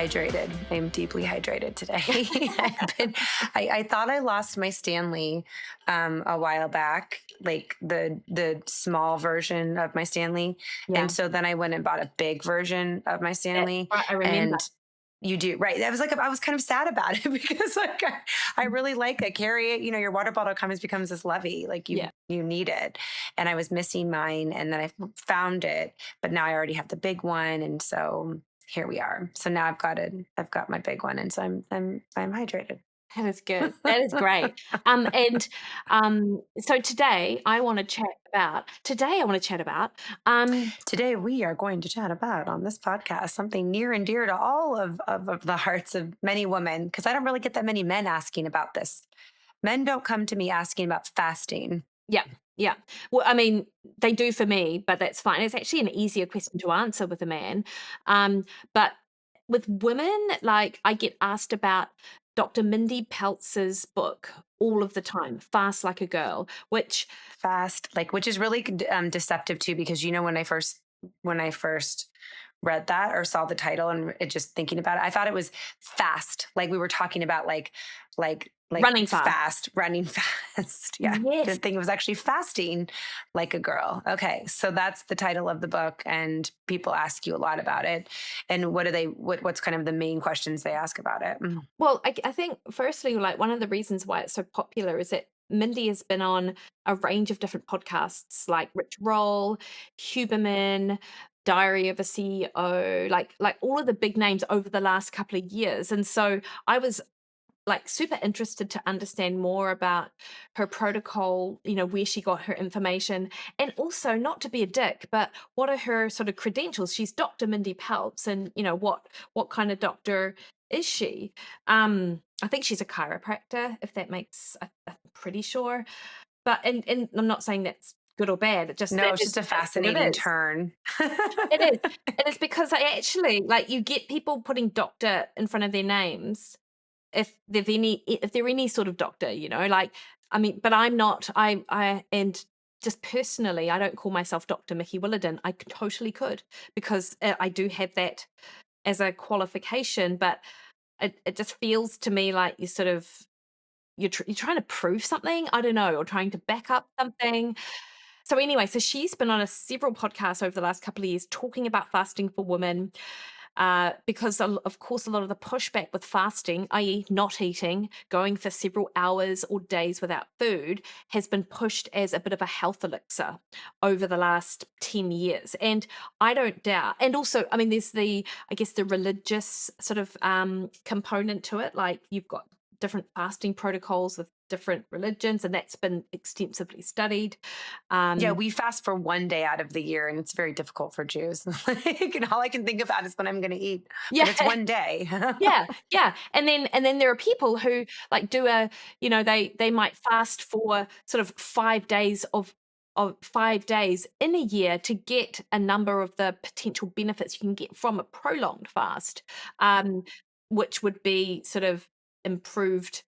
hydrated. I'm deeply hydrated today. I thought I lost my Stanley a while back, like the small version of my Stanley. Yeah. And so then I went and bought a big version of my Stanley. Right, I remember. And you do, right. I was kind of sad about it because like I really like I carry it. You know, your water bottle becomes this lovey, like you need it. And I was missing mine, and then I found it, but now I already have the big one, and so here we are. So now I've got my big one, and so I'm hydrated. That is good. That is great. So today I want to chat about. Today we are going to chat about on this podcast something near and dear to all of the hearts of many women, because I don't really get that many men asking about this. Men don't come to me asking about fasting. Yeah. Well, I mean, they do for me, but that's fine. It's actually an easier question to answer with a man. But with women, like I get asked about Dr. Mindy Pelz's book all of the time, Fast Like a Girl, which which is really deceptive too, because when I first read that or saw the title and just thinking about it, I thought it was fast, like we were talking about like running fast. Running fast. Yeah. Yes. Didn't think it was actually fasting like a girl. Okay. So that's the title of the book, and people ask you a lot about it. And what's kind of the main questions they ask about it? Well, I think firstly, like one of the reasons why it's so popular is that Mindy has been on a range of different podcasts like Rich Roll, Huberman, Diary of a CEO, like all of the big names over the last couple of years. And so I was like super interested to understand more about her protocol, where she got her information, and also not to be a dick, but what are her sort of credentials? She's Dr. Mindy Pelz, and what kind of doctor is she? I think she's a chiropractor, if that makes, I'm pretty sure. But and I'm not saying that's good or bad. It's just a fascinating turn. It is. It is because I actually you get people putting doctor in front of their names if they're any sort of doctor, but I'm not. And just personally, I don't call myself Dr. Mickey Williden. I totally could, because I do have that as a qualification, but it just feels to me like you're trying to prove something, I don't know, or trying to back up something. So anyway, so she's been on several podcasts over the last couple of years talking about fasting for women. Because of course, a lot of the pushback with fasting, i.e. not eating, going for several hours or days without food, has been pushed as a bit of a health elixir over the last 10 years. And I don't doubt. And also, I mean, there's the religious sort of component to it. Like you've got different fasting protocols with different religions, and that's been extensively studied. We fast for one day out of the year, and it's very difficult for Jews. And all I can think about is when I'm going to eat. Yeah, but it's one day. yeah. And then there are people who do they might fast for sort of 5 days of 5 days in a year to get a number of the potential benefits you can get from a prolonged fast, which would be sort of improved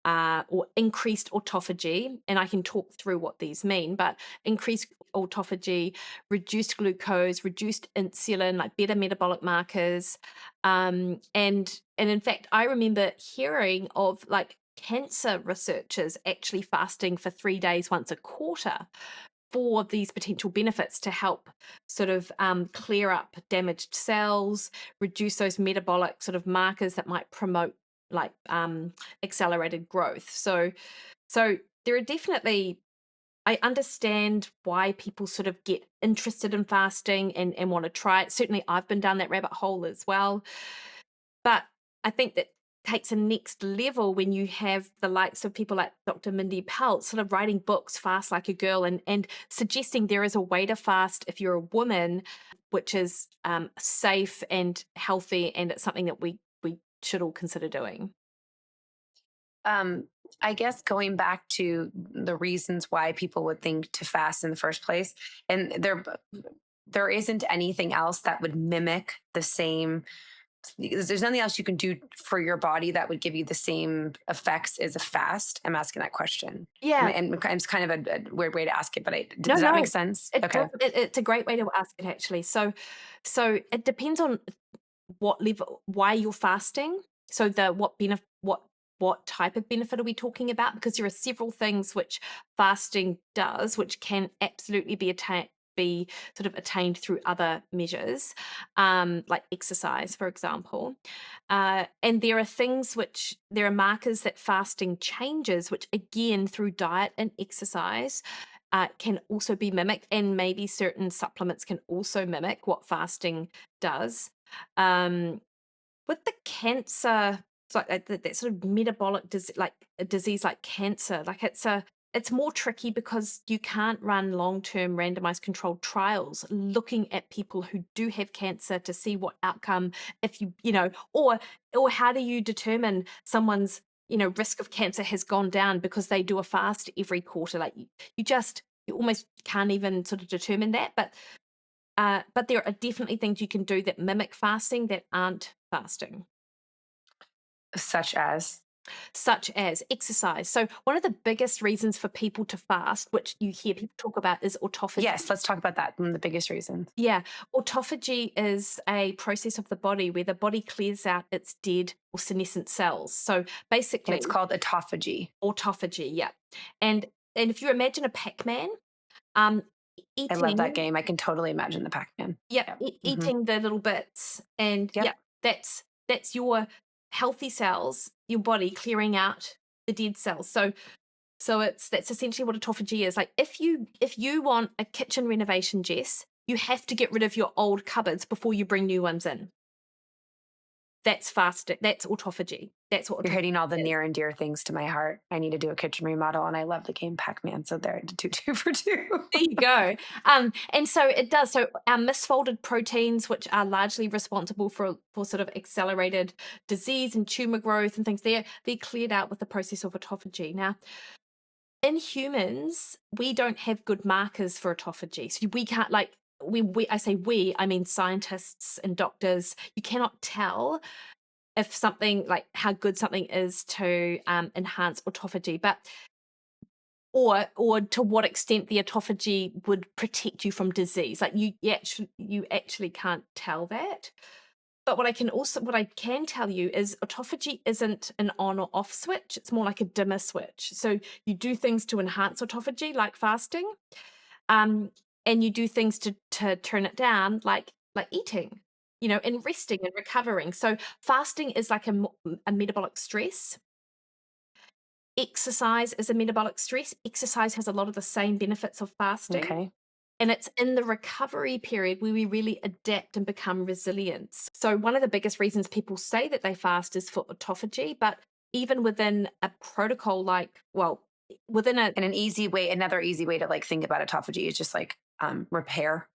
or increased autophagy. And I can talk through what these mean, but increased autophagy, reduced glucose, reduced insulin, like better metabolic markers. And in fact, I remember hearing of cancer researchers actually fasting for 3 days once a quarter for these potential benefits to help sort of clear up damaged cells, reduce those metabolic sort of markers that might promote accelerated growth. So there are definitely, I understand why people sort of get interested in fasting and want to try it. Certainly I've been down that rabbit hole as well. But I think that takes a next level when you have the likes of people like Dr. Mindy Pelz sort of writing books, Fast Like a Girl, and suggesting there is a way to fast if you're a woman, which is safe and healthy, and it's something that we should all consider doing. I guess going back to the reasons why people would think to fast in the first place, and there isn't anything else that would mimic the same. There's nothing else you can do for your body that would give you the same effects as a fast. I'm asking that question. Yeah. And it's kind of a weird way to ask it, but does that make sense? Okay. It's a great way to ask it, actually. So it depends on what level, why you're fasting. So the what type of benefit are we talking about? Because there are several things which fasting does, which can absolutely be sort of attained through other measures, like exercise, for example. And there are things which there are markers that fasting changes, which again through diet and exercise can also be mimicked, and maybe certain supplements can also mimic what fasting does. Um, with the cancer, it's like that sort of metabolic like a disease like cancer, like it's more tricky because you can't run long-term randomized controlled trials looking at people who do have cancer to see what outcome, if you know, or how do you determine someone's, risk of cancer has gone down because they do a fast every quarter? Like you almost can't even sort of determine that. But there are definitely things you can do that mimic fasting that aren't fasting, Such as, such as exercise. So one of the biggest reasons for people to fast, which you hear people talk about, is yes, autophagy. let's talk about that. One of the biggest reasons. Yeah, autophagy is a process of the body where the body clears out its dead or senescent cells. So And it's basically, called autophagy. autophagy, yeah. And if you imagine a Pac-Man, um, I love that eating, game. I can totally imagine the Pac-Man. yeah, Yeah. eating the little bits, and yeah, Yep. that's your healthy cells, your body clearing out the dead cells. So that's essentially what autophagy is. Like if you want a kitchen renovation, Jess, you have to get rid of your old cupboards before you bring new ones in. That's fasting. That's autophagy. That's what You're hitting all the autophagy is. near and dear things to my heart. I need to do a kitchen remodel, and I love the game Pac-Man. So there, I did two for two. There you go. And so it does. So our misfolded proteins, which are largely responsible for sort of accelerated disease and tumor growth and things, they're cleared out with the process of autophagy. Now, in humans, we don't have good markers for autophagy. So we can't like we I say we, I mean scientists and doctors, you cannot tell if something like how good something is to enhance autophagy, but or to what extent the autophagy would protect you from disease. Like you actually can't tell that. But what I can tell you is autophagy isn't an on or off switch. It's more like a dimmer switch. So you do things to enhance autophagy, like fasting, um, and you do things to turn it down, like eating, and resting and recovering. So fasting is like a metabolic stress. Exercise is a metabolic stress. Exercise has a lot of the same benefits of fasting. Okay. And it's in the recovery period where we really adapt and become resilient. So, one of the biggest reasons people say that they fast is for autophagy, but even within a protocol, within a, And another easy way to like think about autophagy is just like repair.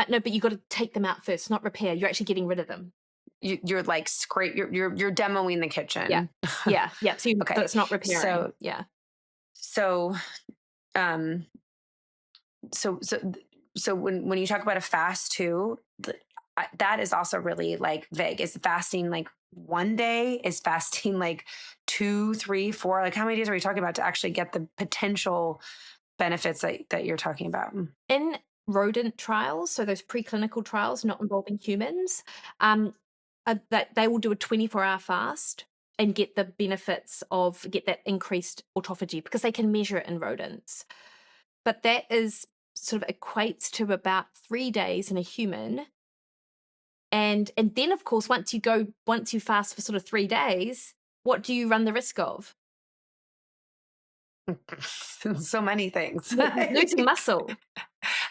no, but you got to take them out first, not repair. You're actually getting rid of them. You're like scrape. You're demoing the Yeah. kitchen. Yeah. Yeah. So, so Okay. it's not repairing. So Yeah. so um so so so when you talk about a fast too, that is also really like vague. Is fasting like one day? Is fasting like 2, 3, 4? Like how many days are we talking about to actually get the potential benefits that you're talking about? In rodent trials, so those preclinical trials not involving humans, um, that they will do a 24-hour fast and get the benefits of get that increased autophagy because they can measure it in rodents. But that is sort of equates to about 3 days in a human. And then of course once you fast for sort of 3 days, what do you run the risk of? So many things. Losing muscle.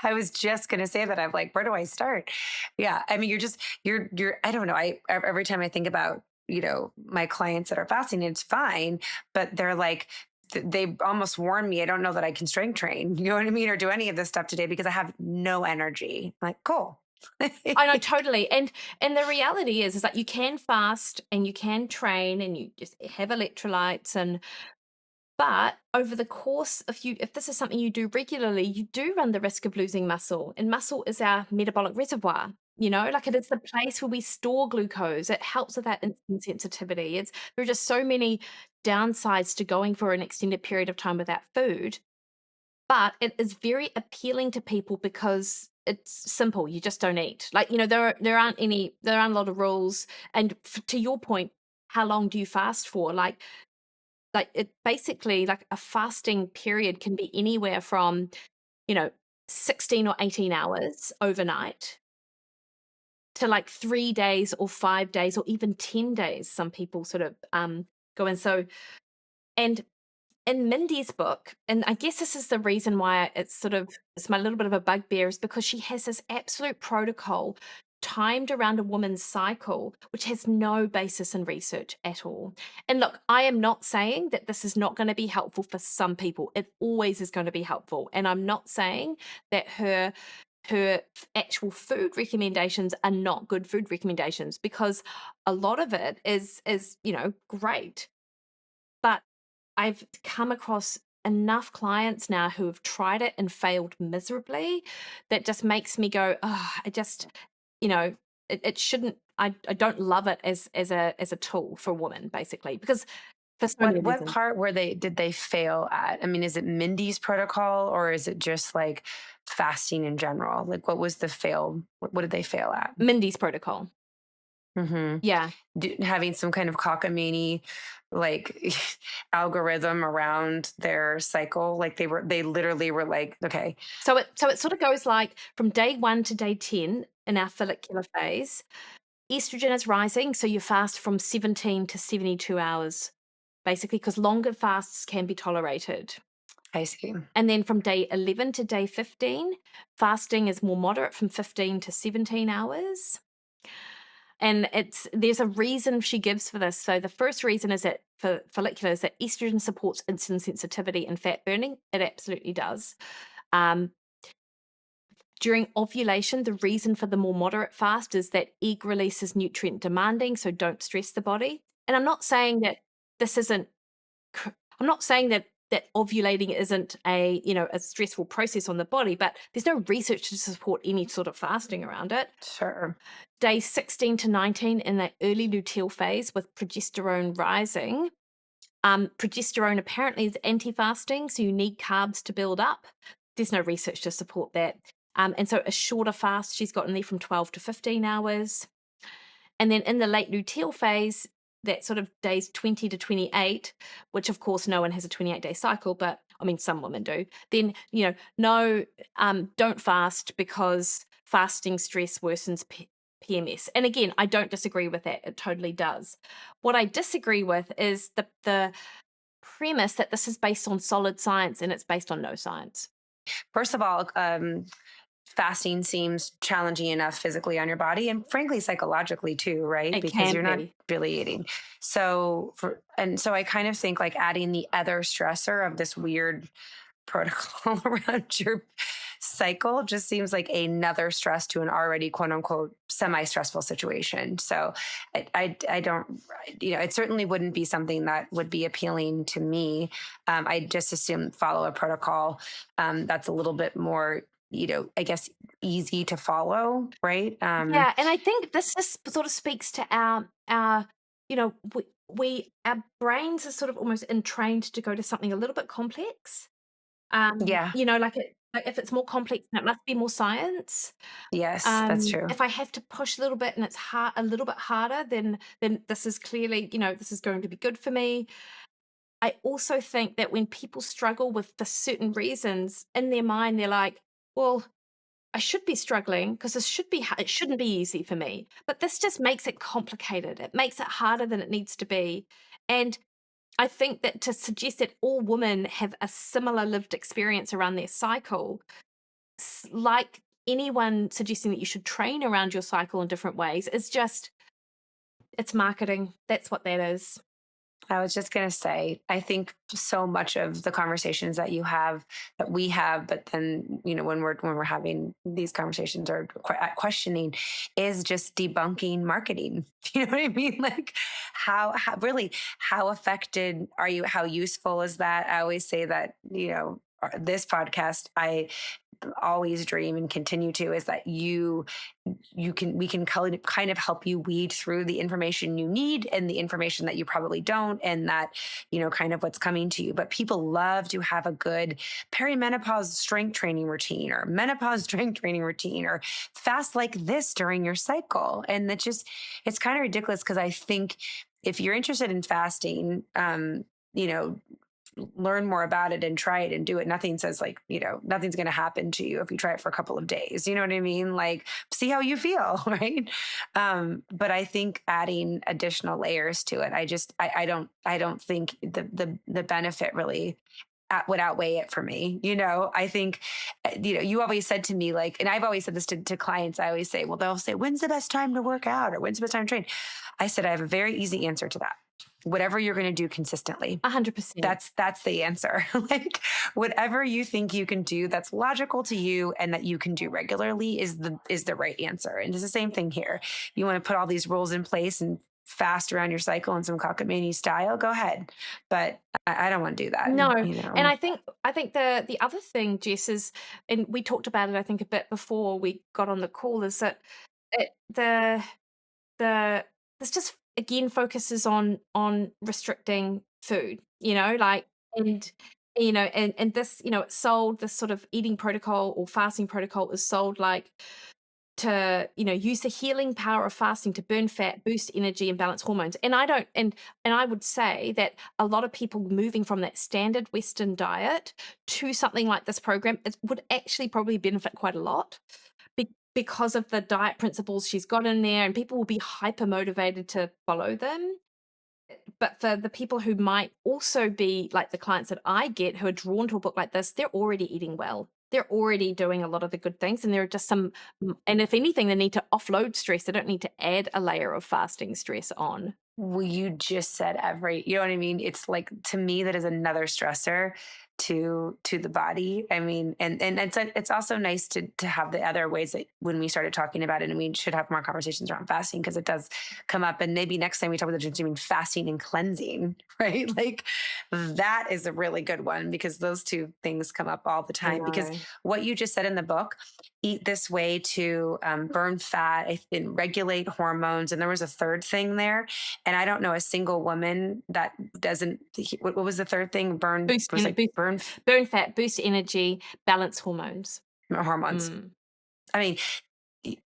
I was just gonna say that. I'm like, where do I start? Yeah, I mean, you're. I don't know. Every time I think about my clients that are fasting, it's fine, but they're like. They almost warn me. I don't know that I can strength train. You know what I mean, or do any of this stuff today because I have no energy. I'm like, cool. I know, totally. And the reality is that you can fast and you can train and you just have electrolytes, but over the course of if this is something you do regularly, you do run the risk of losing muscle. And muscle is our metabolic reservoir. Like it is the place where we store glucose. It helps with that insulin sensitivity. There are just so many downsides to going for an extended period of time without food. But it is very appealing to people because it's simple. You just don't eat. Like, there aren't a lot of rules. And to your point, how long do you fast for? Like it basically, like a fasting period can be anywhere from, you know, 16 or 18 hours overnight to like 3 days or 5 days or even 10 days. Some people sort of go in. So, and in Mindy's book, and I guess this is the reason why it's my little bit of a bugbear, is because she has this absolute protocol timed around a woman's cycle, which has no basis in research at all. And look, I am not saying that this is not going to be helpful for some people. It always is going to be helpful. And I'm not saying that her actual food recommendations are not good food recommendations, because a lot of it is great. But I've come across enough clients now who have tried it and failed miserably that just makes me go, oh, it shouldn't. I don't love it as a tool for a woman, basically, because for so many What reasons. part did they fail at? I mean, is it Mindy's protocol or is it just like fasting in general? Like, what was the fail? What did they fail at? Mindy's protocol. Mm-hmm. Yeah. Having some kind of cockamamie like algorithm around their cycle. Like they literally were like, okay. So it sort of goes like from day 1 to day 10 in our follicular phase. Estrogen is rising, so you fast from 17 to 72 hours, basically, because longer fasts can be tolerated. I see. And then from day 11 to day 15, fasting is more moderate from 15 to 17 hours. And there's a reason she gives for this. So the first reason is that for follicular is that estrogen supports insulin sensitivity and fat burning. It absolutely does. During ovulation, the reason for the more moderate fast is that egg release is nutrient demanding, so don't stress the body. And I'm not saying that this isn't, I'm not saying that ovulating isn't a stressful process on the body, but there's no research to support any sort of fasting around it. Sure. Day 16 to 19 in that early luteal phase with progesterone rising. Progesterone apparently is anti-fasting, so you need carbs to build up. There's no research to support that. And so a shorter fast, she's gotten there from 12 to 15 hours. And then in the late luteal phase, that sort of days 20 to 28, which of course no one has a 28-day cycle, but I mean, some women do. Then, no, don't fast, because fasting stress worsens PMS. And again, I don't disagree with that. It totally does. What I disagree with is the premise that this is based on solid science, and it's based on no science. First of all, fasting seems challenging enough physically on your body and frankly psychologically too, right? It Because can you're not be. really eating. So I kind of think like adding the other stressor of this weird protocol around your cycle just seems like another stress to an already quote unquote semi-stressful situation. So I don't, it certainly wouldn't be something that would be appealing to me. I just assume follow a protocol that's a little bit more, I guess easy to follow, right? Yeah, and I think this just sort of speaks to our our brains are sort of almost entrained to go to something a little bit complex. Yeah. Like if it's more complex, then it must be more science. Yes, that's true. If I have to push a little bit and it's a little bit harder, then this is clearly, this is going to be good for me. I also think that when people struggle with the certain reasons in their mind, they're like, well, I should be struggling because it shouldn't be easy for me. But this just makes it complicated. It makes it harder than it needs to be. And I think that to suggest that all women have a similar lived experience around their cycle, like anyone suggesting that you should train around your cycle in different ways, is just, it's marketing. That's what that is. I was just going to say, I think so much of the conversations that we have, but then, when we're having these conversations or questioning is just debunking marketing. You know what I mean? Like how really, how affected are you? How useful is that? I always say that, this podcast, always dream and continue to, is that we can kind of help you weed through the information you need and the information that you probably don't, and that, kind of what's coming to you. But people love to have a good perimenopause strength training routine, or menopause strength training routine, or fast like this during your cycle. And it's kind of ridiculous, because I think if you're interested in fasting, you know, learn more about it and try it and do it. Nothing says, like, nothing's going to happen to you if you try it for a couple of days. You know what I mean? Like, see how you feel. Right. But I think adding additional layers to it, I don't think the benefit really would outweigh it for me. I think, you always said to me, like, and I've always said this to clients, I always say, well, they'll say, when's the best time to work out, or when's the best time to train? I said, I have a very easy answer to that. Whatever you're going to do consistently. 100%. That's the answer. Like, whatever you think you can do that's logical to you and that you can do regularly is the right answer. And it's the same thing here. You want to put all these rules in place and fast around your cycle in some cockamamie style, go ahead. But I don't want to do that. No. And I think the other thing, Jess, is, and we talked about it, I think, a bit before we got on the call, is that this just again focuses on restricting food, like, and and this, it's sold, this sort of eating protocol or fasting protocol is sold like to, use the healing power of fasting to burn fat, boost energy, and balance hormones. And I don't, and I would say that a lot of people moving from that standard Western diet to something like this program, it would actually probably benefit quite a lot, because of the diet principles she's got in there, and people will be hyper motivated to follow them. But for the people who might also be like the clients that I get, who are drawn to a book like this, they're already eating well. They're already doing a lot of the good things, and there are just some, and if anything, they need to offload stress. They don't need to add a layer of fasting stress on. Well, you just said you know what I mean? It's like, to me, that is another stressor to the body. I mean, and it's also nice to have the other ways that when we started talking about it, and we should have more conversations around fasting, because it does come up. And maybe next time we talk about the difference between fasting and cleansing, right? Like, that is a really good one, because those two things come up all the time. Because what you just said in the book, eat this way to burn fat and regulate hormones. And there was a third thing there. And I don't know a single woman that doesn't. What was the third thing? Burn fat, boost energy, balance hormones. Hormones. I mean,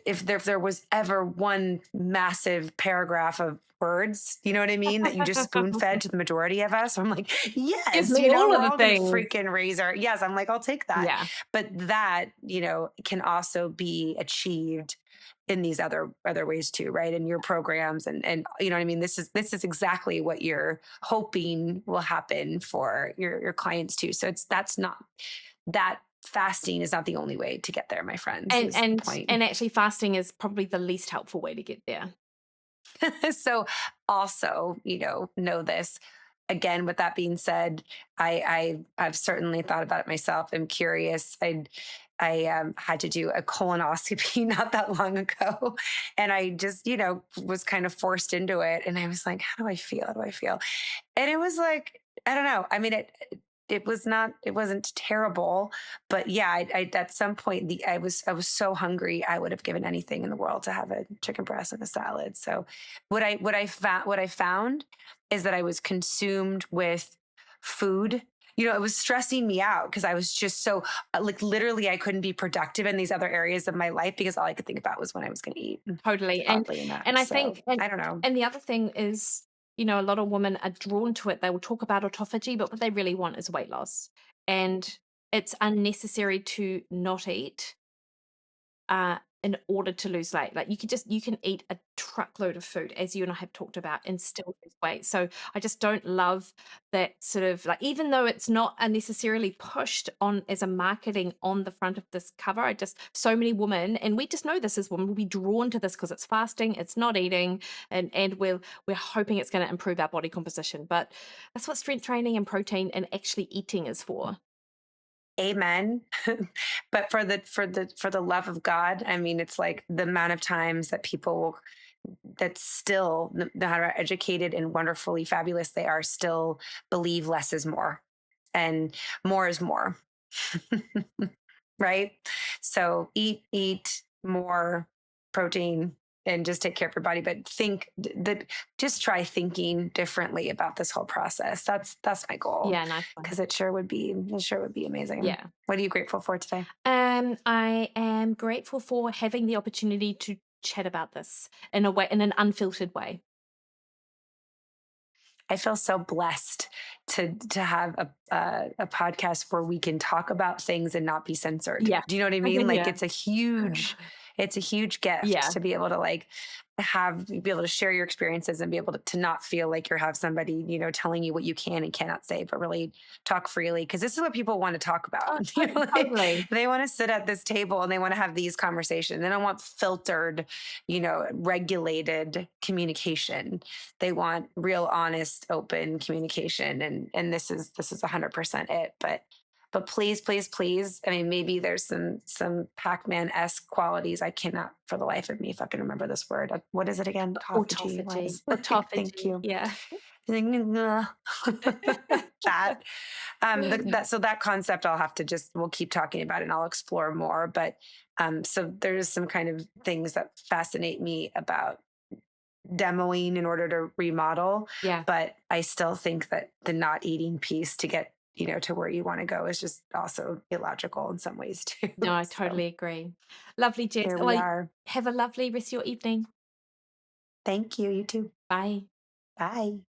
if there was ever one massive paragraph of words, you know what I mean, that you just spoon fed to the majority of us, I'm like, yes, give me all of the things. Freaking razor. Yes, I'm like, I'll take that. Yeah. But that, can also be achieved in these other ways too, right? In your programs, and you know what I mean? This is exactly what you're hoping will happen for your clients too. So that fasting is not the only way to get there, my friends. And actually, fasting is probably the least helpful way to get there. So also, know this. Again, with that being said, I've certainly thought about it myself. I'm curious. I had to do a colonoscopy not that long ago, and I just, was kind of forced into it. And I was like, how do I feel? How do I feel? And it was like, I don't know. I mean, it wasn't terrible, but yeah, I at some point I was so hungry, I would have given anything in the world to have a chicken breast and a salad. So what I found is that I was consumed with food. It was stressing me out, because I was just so, like, literally I couldn't be productive in these other areas of my life, because all I could think about was when I was going to eat. Totally. And I think, I don't know. And the other thing is, a lot of women are drawn to it. They will talk about autophagy, but what they really want is weight loss. And it's unnecessary to not eat in order to lose weight. Like, you can eat a truckload of food, as you and I have talked about, and still lose weight. So I just don't love that sort of, like, even though it's not unnecessarily pushed on as a marketing on the front of this cover, so many women, and we just know this as women, will be drawn to this because it's fasting, it's not eating, and we're hoping it's going to improve our body composition. But that's what strength training and protein and actually eating is for. Amen. But for the love of God, I mean, it's like the amount of times that people that still, no matter how educated and wonderfully fabulous they are, still believe less is more, and more is more. right? So eat more protein and just take care of your body, but think that just try thinking differently about this whole process. That's my goal, Yeah, nice one. because it sure would be amazing. Yeah. What are you grateful for today? I am grateful for having the opportunity to chat about this in a way, in an unfiltered way. I feel so blessed to have a podcast where we can talk about things and not be censored. Yeah. Do you know what I mean? Like Yeah. it's a huge gift Yeah. to be able to like be able to share your experiences and be able to not feel like you have somebody, telling you what you can and cannot say, but really talk freely. Cause this is what people want to talk about. Oh, totally. They want to sit at this table and they want to have these conversations. They don't want filtered, regulated communication. They want real, honest, open communication. And this is 100% it. But please, please, please. I mean, maybe there's some Pac-Man-esque qualities. I cannot for the life of me fucking remember this word. What is it again? Autophagy. Autophagy. Thank Autophagy. you. Yeah. That so that concept I'll have to we'll keep talking about it and I'll explore more. But so there's some kind of things that fascinate me about demoing in order to remodel. Yeah. But I still think that the not eating piece to get, to where you want to go is just also illogical in some ways too. No, I So totally agree. Lovely, Jess. here we Well, are. have a lovely rest of your evening. Thank you. You too. Bye. Bye.